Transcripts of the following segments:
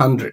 100,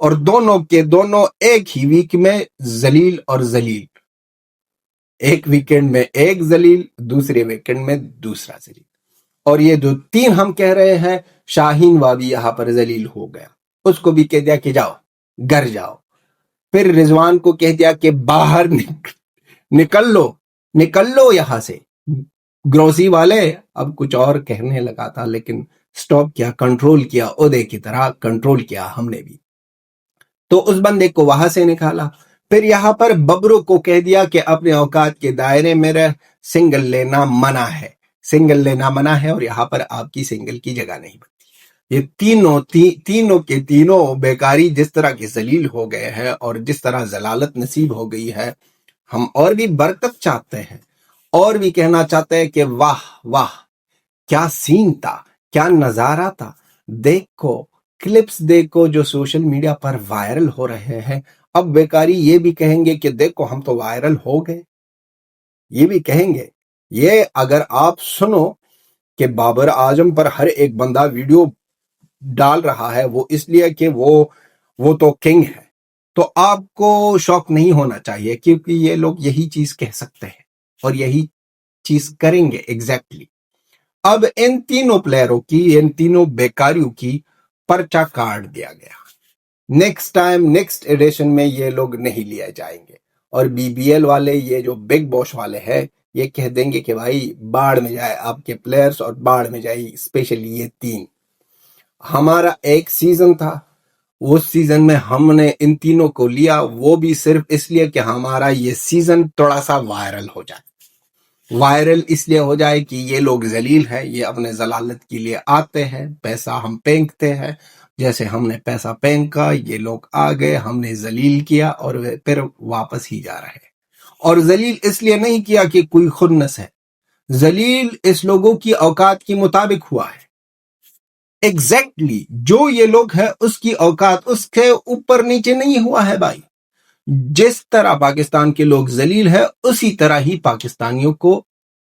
اور دونوں کے دونوں ایک ہی ویک میں ذلیل اور ذلیل، ایک ویکینڈ میں ایک ذلیل، دوسرے ویکینڈ میں دوسرا ذلیل. اور یہ جو تین ہم کہہ رہے ہیں، شاہین وابی یہاں پر ذلیل ہو گیا، اس کو بھی کہہ دیا کہ جاؤ گھر جاؤ. پھر رضوان کو کہہ دیا کہ باہر نکل لو یہاں سے. گروسی والے اب کچھ اور کہنے لگا تھا، لیکن سٹاپ کیا، کنٹرول کیا، اودے کی طرح کنٹرول کیا ہم نے بھی. تو اس بندے کو وہاں سے نکالا. پھر یہاں پر ببرو کو کہہ دیا کہ اپنے اوقات کے دائرے میں رہ، سنگل لینا منع ہے، سنگل لینا منع ہے، اور یہاں پر آپ کی سنگل کی جگہ نہیں بنتی. یہ تینوں کے تینوں بیکاری جس طرح کے ذلیل ہو گئے ہیں اور جس طرح ضلالت نصیب ہو گئی ہے، ہم اور بھی برکت چاہتے ہیں، اور بھی کہنا چاہتے ہیں کہ واہ واہ کیا سین تھا، کیا نظارہ تھا. دیکھو کلپس دیکھو جو سوشل میڈیا پر وائرل ہو رہے ہیں. اب بیکاری یہ بھی کہیں گے کہ دیکھو ہم تو وائرل ہو گئے، یہ بھی کہیں گے. یہ اگر آپ سنو کہ بابر اعظم پر ہر ایک بندہ ویڈیو ڈال رہا ہے، وہ اس لیے کہ وہ تو کنگ ہے، تو آپ کو شوق نہیں ہونا چاہیے، کیونکہ یہ لوگ یہی چیز کہہ سکتے ہیں اور یہی چیز کریں گے ایگزیکٹلی. اب ان تینوں پلیئروں کی، ان تینوں بیکاریوں کی پرچہ کاٹ دیا گیا. نیکسٹ ٹائم نیکسٹ ایڈیشن میں یہ لوگ نہیں لیے جائیں گے. اور بی بی ایل والے، یہ جو بگ باش والے ہیں، یہ کہہ دیں گے کہ بھائی باڑ میں جائے آپ کے پلیئرز، اور باڑ میں جائے اسپیشلی یہ تین. ہمارا ایک سیزن تھا، اس سیزن میں ہم نے ان تینوں کو لیا، وہ بھی صرف اس لیے کہ ہمارا یہ سیزن تھوڑا سا وائرل ہو جائے. وائرل اس لیے ہو جائے کہ یہ لوگ ذلیل ہیں، یہ اپنے ضلالت کے لیے آتے ہیں، پیسہ ہم پھینکتے ہیں، جیسے ہم نے پیسہ پھینکا، یہ لوگ آ گئے، ہم نے ذلیل کیا اور پھر واپس ہی جا رہے ہیں. اور ذلیل اس لیے نہیں کیا کہ کوئی خنس ہے، ذلیل اس لوگوں کی اوقات کے مطابق ہوا ہے. ایگزیکٹلی جو یہ لوگ ہیں اس کی اوقات اس کے اوپر نیچے نہیں ہوا ہے بھائی. جس طرح پاکستان کے لوگ ذلیل ہے، اسی طرح ہی پاکستانیوں کو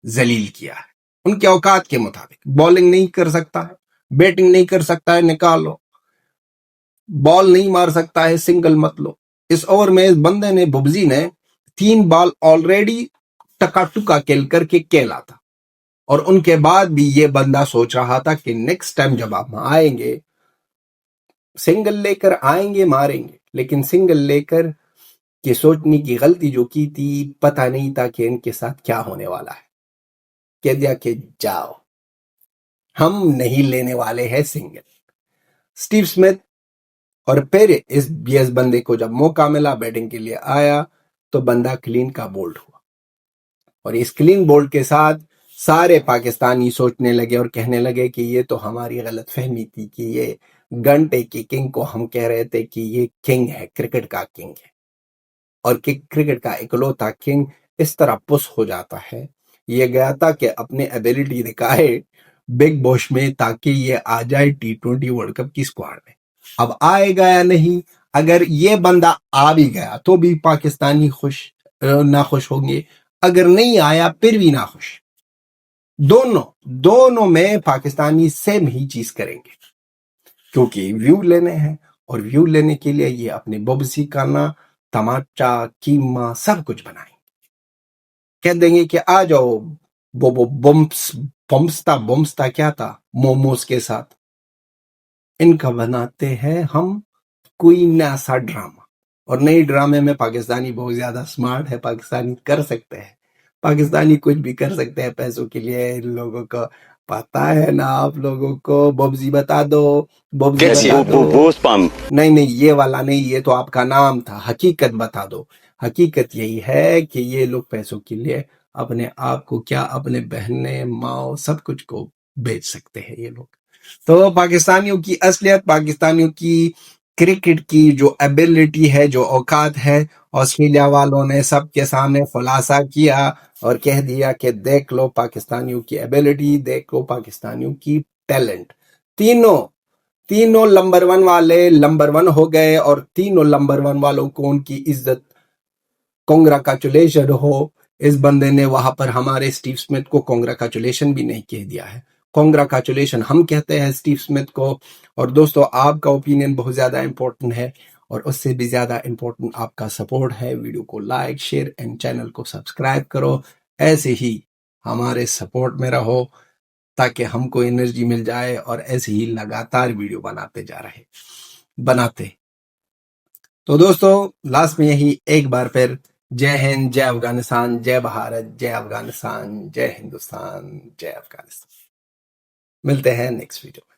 ذلیل کیا ہے، ان کے اوقات کے مطابق. بالنگ نہیں کر سکتا ہے، بیٹنگ نہیں کر سکتا ہے، نکالو. بال نہیں مار سکتا ہے، سنگل مت لو. اس اوور میں اس بندے نے، ببزی نے 3 بال آلریڈی ٹکا ٹکا کھیل کر کے کھیلا تھا، اور ان کے بعد بھی یہ بندہ سوچ رہا تھا کہ نیکسٹ ٹائم جب آپ آئیں گے سنگل لے کر آئیں گے، ماریں گے. لیکن سنگل لے کر کہ سوچنے کی غلطی جو کی تھی، پتہ نہیں تھا کہ ان کے ساتھ کیا ہونے والا ہے. کہہ دیا کہ جاؤ ہم نہیں لینے والے ہیں سنگل. سٹیو سمتھ، اور پھر اس بندے کو جب موقع ملا بیٹنگ کے لیے آیا تو بندہ کلین کا بولڈ ہوا، اور اس کلین بولڈ کے ساتھ سارے پاکستانی سوچنے لگے اور کہنے لگے کہ یہ تو ہماری غلط فہمی تھی کہ یہ گھنٹے کی کنگ کو ہم کہہ رہے تھے کہ یہ کنگ ہے، کرکٹ کا کنگ ہے، اور کرکٹ کا اکلوتا کنگ اس طرح پس ہو جاتا ہے. یہ گیا تھا کہ اپنے ایبیلٹی دکھائے بگ باش میں تاکہ یہ آ جائے T20 ورلڈ کپ کی سکواڈ میں. اب آئے گا یا نہیں؟ اگر یہ بندہ آ بھی گیا تو بھی پاکستانی ناخوش ہوں گے، اگر نہیں آیا پھر بھی ناخوش. دونوں میں پاکستانی سیم ہی چیز کریں گے، کیونکہ ویو لینے ہیں، اور ویو لینے کے لیے یہ اپنے ببسی کرنا، ٹماٹا، قیمہ سب کچھ بنائیں گے. کہہ دیں گے کہ آ جاؤ بمستا کیا تھا موموز کے ساتھ. ان کا بناتے ہیں ہم کوئی نیا سا ڈرامہ، اور نئی ڈرامے میں پاکستانی بہت زیادہ سمارٹ ہے، پاکستانی کر سکتے ہیں، پاکستانی کچھ بھی کر سکتے ہیں پیسوں کے لیے. ان لوگوں کو پتا ہے نا، آپ لوگوں کو ببزی بتا دو، ببزی بتا دو. نہیں یہ والا نہیں، یہ تو آپ کا نام تھا. حقیقت بتا دو. حقیقت یہی ہے کہ یہ لوگ پیسوں کے لیے اپنے آپ کو، کیا اپنے بہنیں، ماں، سب کچھ کو بیچ سکتے ہیں یہ لوگ. تو پاکستانیوں کی اصلیت، پاکستانیوں کی کرکٹ کی جو ایبیلٹی ہے، جو اوقات ہے، آسٹریلیا والوں نے سب کے سامنے خلاصہ کیا اور کہہ دیا کہ دیکھ لو پاکستانیوں کی ایبیلٹی، دیکھ لو پاکستانیوں کی ٹیلنٹ. تینوں نمبر 1 والے نمبر 1 ہو گئے، اور تینوں نمبر 1 والوں کو ان کی عزت، کنگریچولیشن ہو. اس بندے نے وہاں پر ہمارے سٹیو سمتھ کو کنگریچولیشن بھی نہیں کہہ دیا ہے. کنگریچولیشن ہم کہتے ہیں سٹیو سمتھ کو. اور دوستو آپ کا اوپینین بہت زیادہ امپورٹنٹ ہے، اور اس سے بھی زیادہ امپورٹنٹ آپ کا سپورٹ ہے. ویڈیو کو لائک شیئر اینڈ چینل کو سبسکرائب کرو. ایسے ہی ہمارے سپورٹ میں رہو تاکہ ہم کو انرجی مل جائے اور ایسے ہی لگاتار ویڈیو بناتے. تو دوستو لاسٹ میں یہی ایک بار پھر جے ہند، جے افغانستان، جے بھارت، جے افغانستان، جے ہندوستان، جے افغانستان. ملتے ہیں نیکسٹ ویڈیو میں.